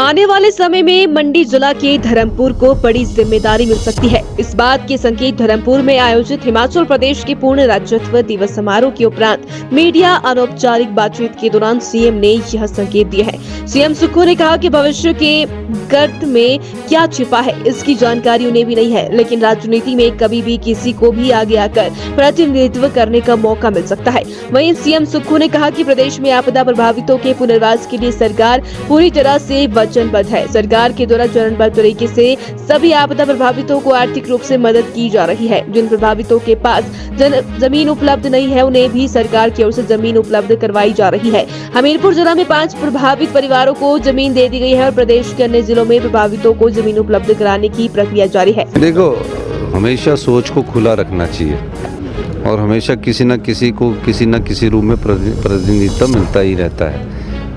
आने वाले समय में मंडी जिला के धर्मपुर को बड़ी जिम्मेदारी मिल सकती है। इस बात के संकेत धर्मपुर में आयोजित हिमाचल प्रदेश के पूर्ण राज्यत्व दिवस समारोह के उपरांत मीडिया अनौपचारिक बातचीत के दौरान सीएम ने यह संकेत दिया है। सीएम सुक्खू ने कहा कि भविष्य के गर्त में क्या छिपा है इसकी जानकारी उन्हें भी नहीं है, लेकिन राजनीति में कभी भी किसी को भी आगे आकर प्रतिनिधित्व करने का मौका मिल सकता है। वहीं सीएम सुक्खू ने कहा कि प्रदेश में आपदा प्रभावितों के पुनर्वास के लिए सरकार पूरी तरह से वचनबद्ध है। सरकार के द्वारा चरणबद्ध तरीके से सभी आपदा प्रभावितों को आर्थिक रूप से मदद की जा रही है। जिन प्रभावितों के पास जमीन उपलब्ध नहीं है उन्हें भी सरकार की ओर से जमीन उपलब्ध करवाई जा रही है। हमीरपुर जिला में 5 प्रभावित परिवारों को जमीन दे दी गई है और प्रदेश के अन्य जिलों में प्रभावितों को जमीन उपलब्ध कराने की प्रक्रिया जारी है। देखो, हमेशा सोच को खुला रखना चाहिए और हमेशा किसी न किसी रूप में प्रतिनिधित्व मिलता ही रहता है।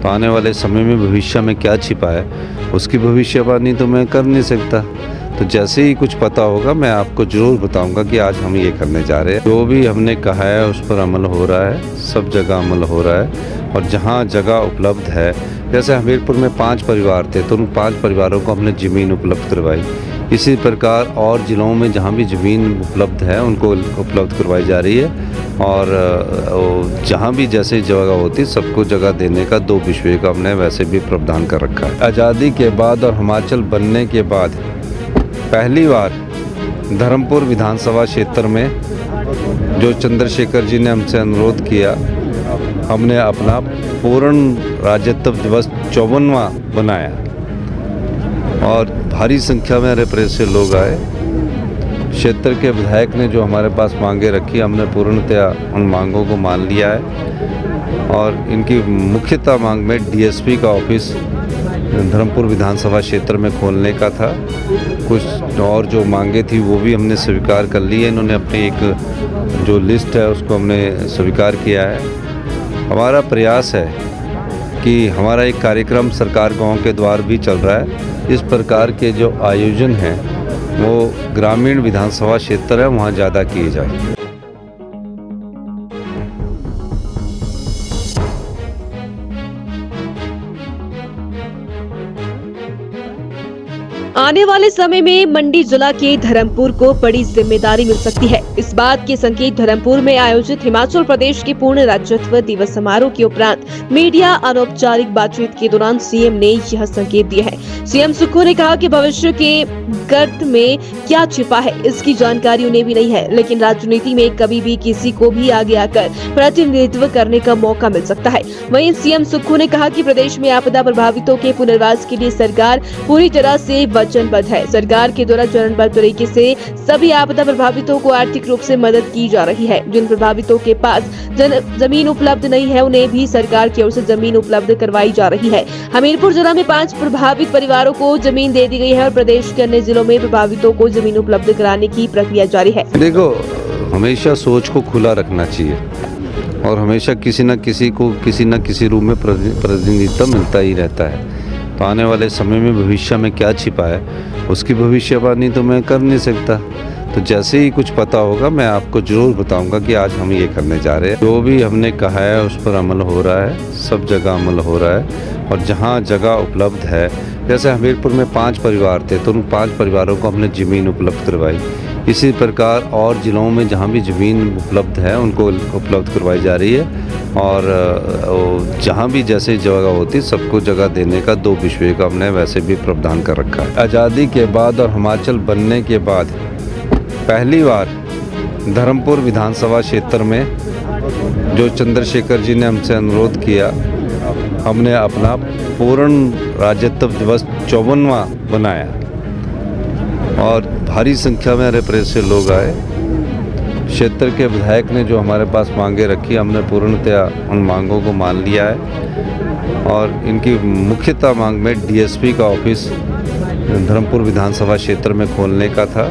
तो आने वाले समय में भविष्य में क्या छिपा है उसकी भविष्यवाणी तो मैं कर नहीं सकता। तो जैसे ही कुछ पता होगा मैं आपको जरूर बताऊंगा कि आज हम ये करने जा रहे हैं। जो भी हमने कहा है उस पर अमल हो रहा है, सब जगह अमल हो रहा है। और जहाँ जगह उपलब्ध है, जैसे हमीरपुर में 5 परिवार थे तो उन 5 परिवारों को हमने ज़मीन उपलब्ध करवाई। इसी प्रकार और ज़िलों में जहाँ भी ज़मीन उपलब्ध है उनको उपलब्ध करवाई जा रही है। और जहाँ भी जैसे जगह होती सबको जगह देने का 2 विषय का हमने वैसे भी प्रावधान कर रखा है। आज़ादी के बाद और हिमाचल बनने के बाद पहली बार धर्मपुर विधानसभा क्षेत्र में जो चंद्रशेखर जी ने हमसे अनुरोध किया, हमने अपना पूर्ण राज्यत्व दिवस 54वां बनाया और भारी संख्या में रिप्रेस से लोग आए। क्षेत्र के विधायक ने जो हमारे पास मांगे रखी, हमने पूर्णतया उन मांगों को मान लिया है। और इनकी मुख्यतः मांग में डीएसपी का ऑफिस धर्मपुर विधानसभा क्षेत्र में खोलने का था। कुछ और जो मांगे थी वो भी हमने स्वीकार कर ली है। इन्होंने अपनी एक जो लिस्ट है उसको हमने स्वीकार किया है। हमारा प्रयास है कि हमारा एक कार्यक्रम सरकार गांव के द्वार भी चल रहा है। इस प्रकार के जो आयोजन हैं वो ग्रामीण विधानसभा क्षेत्र है वहाँ ज़्यादा किए जाए। आने वाले समय में मंडी जिला के धर्मपुर को बड़ी जिम्मेदारी मिल सकती है। इस बात के संकेत धर्मपुर में आयोजित हिमाचल प्रदेश के पूर्ण राज्यत्व दिवस समारोह के उपरांत मीडिया अनौपचारिक बातचीत के दौरान सीएम ने यह संकेत दिया है। सीएम सुक्खू ने कहा कि भविष्य के गर्त में क्या छिपा है इसकी जानकारी उन्हें भी नहीं है, लेकिन राजनीति में कभी भी किसी को भी आगे आकर प्रतिनिधित्व करने का मौका मिल सकता है। वहीं सीएम सुक्खू ने कहा कि प्रदेश में आपदा प्रभावितों के पुनर्वास के लिए सरकार पूरी तरह से वचनबद्ध है। सरकार के द्वारा चरणबद्ध तरीके से सभी आपदा प्रभावितों को आर्थिक रूप से मदद की जा रही है। जिन प्रभावितों के पास जमीन उपलब्ध नहीं है उन्हें भी सरकार की ओर से जमीन उपलब्ध करवाई जा रही है। हमीरपुर जिला में 5 प्रभावित परिवारों को जमीन दे दी गई है और प्रदेश के अन्य जिलों में प्रभावितों को जमीन उपलब्ध कराने की प्रक्रिया जारी है। देखो, हमेशा सोच को खुला रखना चाहिए और हमेशा किसी न किसी रूप में प्रतिनिधित्व मिलता ही रहता है। तो आने वाले समय में भविष्य में क्या छिपा है उसकी भविष्यवाणी तो मैं कर नहीं सकता। तो जैसे ही कुछ पता होगा मैं आपको जरूर बताऊंगा कि आज हम ये करने जा रहे हैं। जो भी हमने कहा है उस पर अमल हो रहा है, सब जगह अमल हो रहा है। और जहाँ जगह उपलब्ध है, जैसे हमीरपुर में 5 परिवार थे तो उन 5 परिवारों को हमने ज़मीन उपलब्ध करवाई। इसी प्रकार और ज़िलों में जहाँ भी ज़मीन उपलब्ध है उनको उपलब्ध करवाई जा रही है। और जहाँ भी जैसे जगह होती सबको जगह देने का 2 विषय का हमने वैसे भी प्रावधान कर रखा है। आज़ादी के बाद और हिमाचल बनने के बाद पहली बार धर्मपुर विधानसभा क्षेत्र में जो चंद्रशेखर जी ने हमसे अनुरोध किया, हमने अपना पूर्ण राज्यत्व दिवस 54वां बनाया और भारी संख्या में रिप्रेस से लोग आए। क्षेत्र के विधायक ने जो हमारे पास मांगे रखी, हमने पूर्णतया उन मांगों को मान लिया है। और इनकी मुख्यतः मांग में डीएसपी का ऑफिस धर्मपुर विधानसभा क्षेत्र में खोलने का था।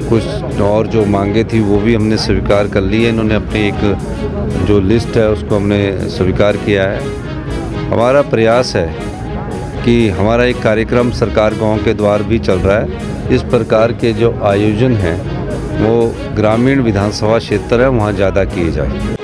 कुछ और जो मांगे थी वो भी हमने स्वीकार कर ली है। इन्होंने अपनी एक जो लिस्ट है उसको हमने स्वीकार किया है। हमारा प्रयास है कि हमारा एक कार्यक्रम सरकार गांव के द्वार भी चल रहा है। इस प्रकार के जो आयोजन हैं वो ग्रामीण विधानसभा क्षेत्र है वहाँ ज़्यादा किए जाए।